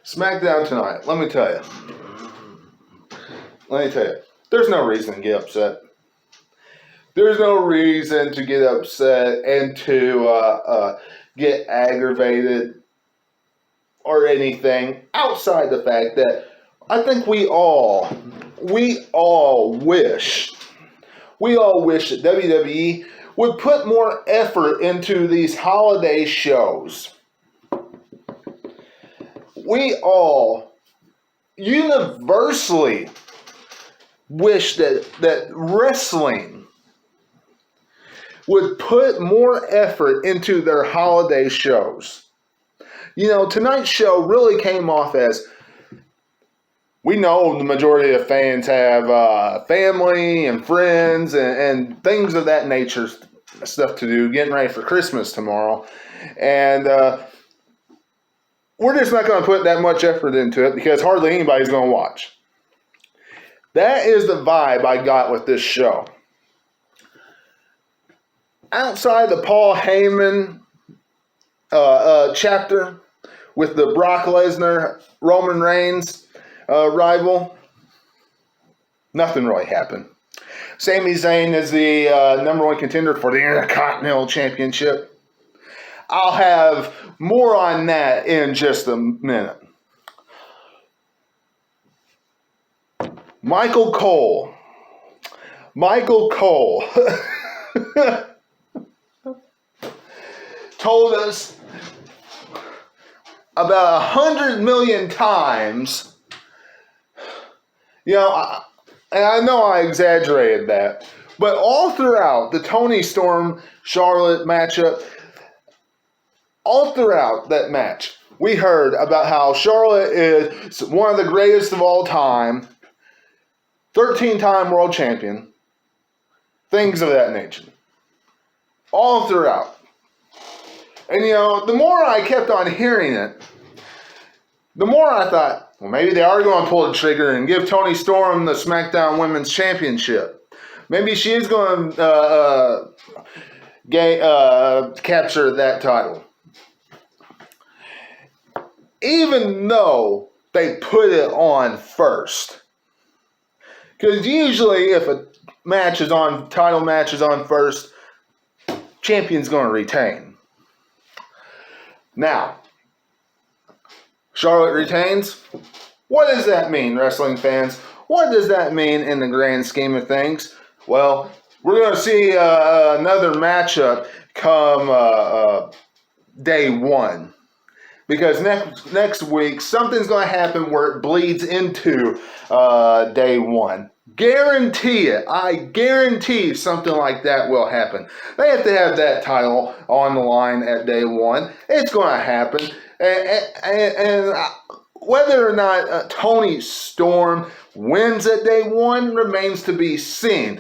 Smackdown tonight. Let me tell you. There's no reason to get upset. There's no reason to get upset and to get aggravated or anything outside the fact that I think we all wish that WWE would put more effort into these holiday shows. We all universally wish that wrestling would put more effort into their holiday shows. You know, tonight's show really came off as, we know the majority of fans have family and friends and things of that nature, stuff to do, getting ready for Christmas tomorrow. And we're just not going to put that much effort into it because hardly anybody's going to watch. That is the vibe I got with this show. Outside the Paul Heyman chapter with the Brock Lesnar, Roman Reigns rival, nothing really happened. Sami Zayn is the number one contender for the Intercontinental Championship. I'll have more on that in just a minute. Michael Cole told us about 100 million times, you know, and I know I exaggerated that, but all throughout the Toni Storm Charlotte matchup, all throughout that match, we heard about how Charlotte is one of the greatest of all time, 13-time world champion, things of that nature. All throughout. And, you know, the more I kept on hearing it, the more I thought, well, maybe they are going to pull the trigger and give Toni Storm the SmackDown Women's Championship. Maybe she is going to capture that title. Even though they put it on first. Because usually if a title match is on first, champion's going to retain. Now, Charlotte retains. What does that mean, wrestling fans? What does that mean in the grand scheme of things? Well, we're going to see another matchup come day one. Because next week, something's going to happen where it bleeds into day one. Guarantee it. I guarantee something like that will happen. They have to have that title on the line at day one. It's going to happen. And whether or not Toni Storm wins at day one remains to be seen.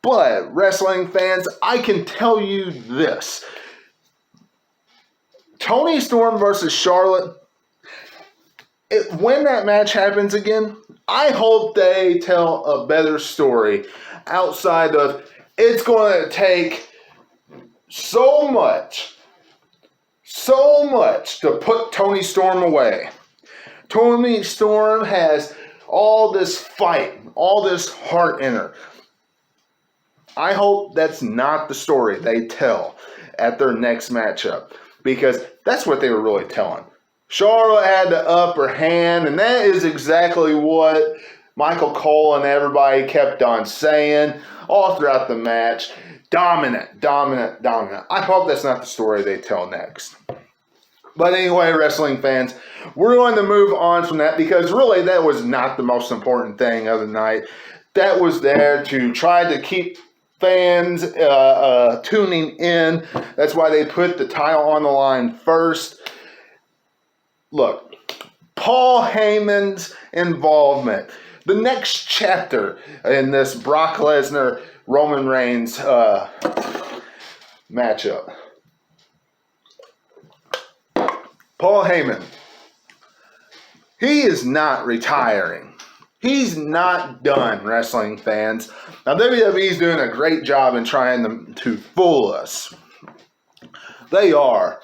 But, wrestling fans, I can tell you this. Toni Storm versus Charlotte, when that match happens again, I hope they tell a better story outside of it's going to take so much to put Toni Storm away. Toni Storm has all this fight, all this heart in her. I hope that's not the story they tell at their next matchup. Because that's what they were really telling. Charlotte had the upper hand, and that is exactly what Michael Cole and everybody kept on saying all throughout the match. Dominant. I hope that's not the story they tell next. But anyway, wrestling fans, we're going to move on from that because really that was not the most important thing of the night. That was there to try to keep fans tuning in. That's why they put the title on the line first. Look, Paul Heyman's involvement. The next chapter in this Brock Lesnar, Roman Reigns matchup. Paul Heyman. He is not retiring. He's not done, wrestling fans. Now, WWE's doing a great job in trying to fool us. They are.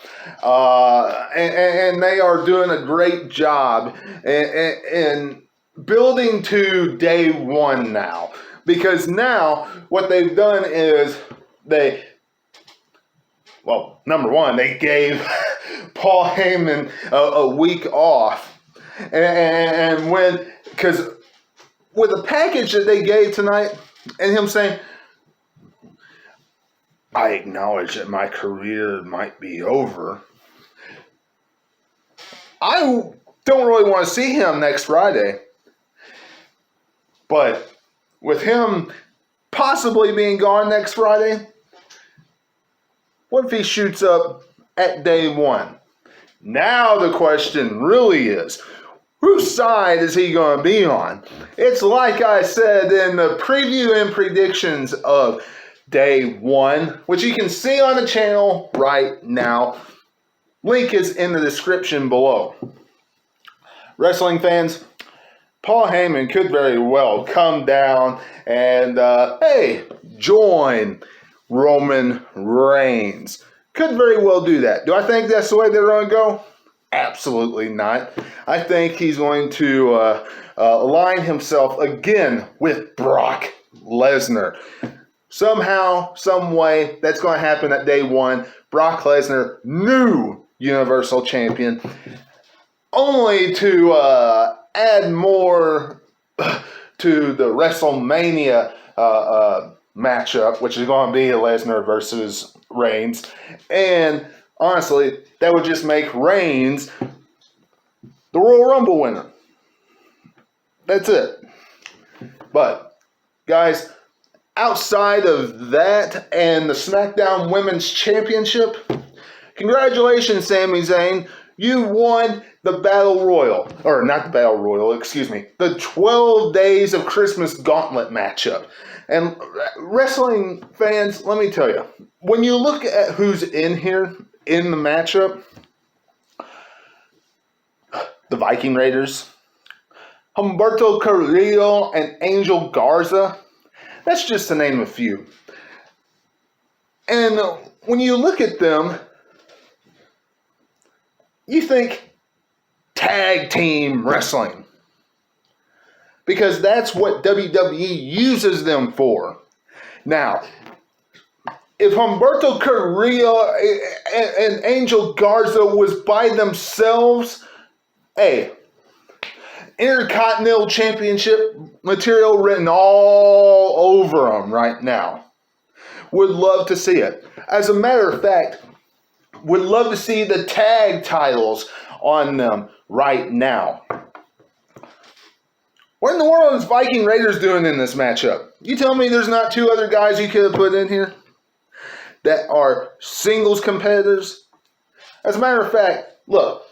And they are doing a great job in building to day one now. Because now what they've done is number one, they gave Paul Heyman a week off. And because with the package that they gave tonight, and him saying, I acknowledge that my career might be over. I don't really want to see him next Friday. But with him possibly being gone next Friday, what if he shoots up at day one? Now the question really is, whose side is he going to be on? It's like I said in the preview and predictions of day one, which you can see on the channel right now. Link is in the description below. Wrestling fans, Paul Heyman could very well come down and, join Roman Reigns. Could very well do that. Do I think that's the way they're going to go? Absolutely not. I think he's going to align himself again with Brock Lesnar. Somehow, some way, that's going to happen at day one. Brock Lesnar, new Universal Champion. Only to add more to the WrestleMania matchup, which is going to be Lesnar versus Reigns. And honestly, that would just make Reigns the Royal Rumble winner. That's it. But, guys, outside of that and the Smackdown Women's Championship, congratulations, Sami Zayn. You won the Battle Royal. Or not the Battle Royal, excuse me. The 12 Days of Christmas Gauntlet matchup. And wrestling fans, let me tell you, when you look at who's in here in the matchup, the Viking Raiders, Humberto Carrillo, and Angel Garza, that's just to name a few. And when you look at them, you think tag team wrestling. Because that's what WWE uses them for. Now, if Humberto Carrillo and Angel Garza was by themselves, hey, Intercontinental Championship material written all over them right now. Would love to see it. As a matter of fact, would love to see the tag titles on them right now. What in the world is Viking Raiders doing in this matchup? You tell me there's not two other guys you could have put in here that are singles competitors? As a matter of fact, look,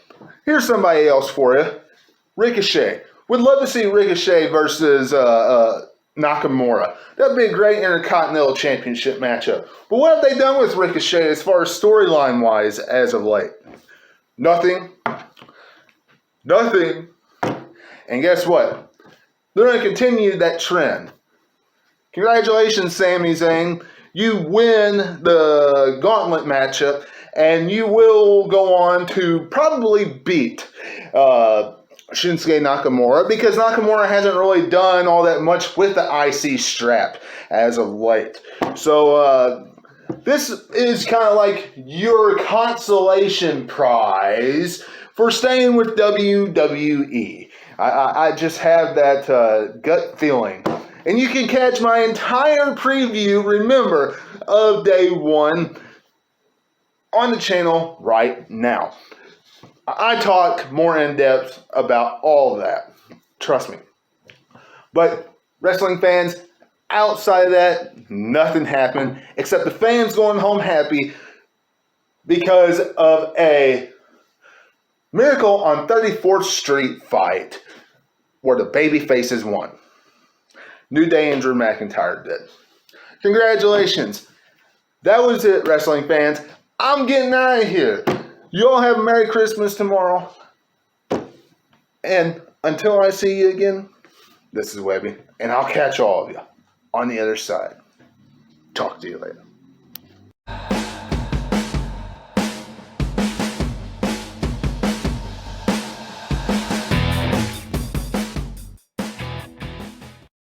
here's somebody else for you. Ricochet. Would love to see Ricochet versus Nakamura. That'd be a great Intercontinental Championship matchup. But what have they done with Ricochet as far as storyline-wise as of late? Nothing. Nothing. And guess what? They're going to continue that trend. Congratulations, Sami Zayn. You win the Gauntlet matchup, and you will go on to probably beat Shinsuke Nakamura, because Nakamura hasn't really done all that much with the IC strap as of late. So this is kind of like your consolation prize for staying with WWE. I just have that gut feeling. And you can catch my entire preview, remember, of day one on the channel right now. I talk more in depth about all of that. Trust me. But wrestling fans, outside of that, nothing happened except the fans going home happy because of a Miracle on 34th Street fight where the baby faces won. New Day and Drew McIntyre did. Congratulations. That was it, wrestling fans. I'm getting out of here. You all have a Merry Christmas tomorrow. And until I see you again, this is Webby. And I'll catch all of you on the other side. Talk to you later.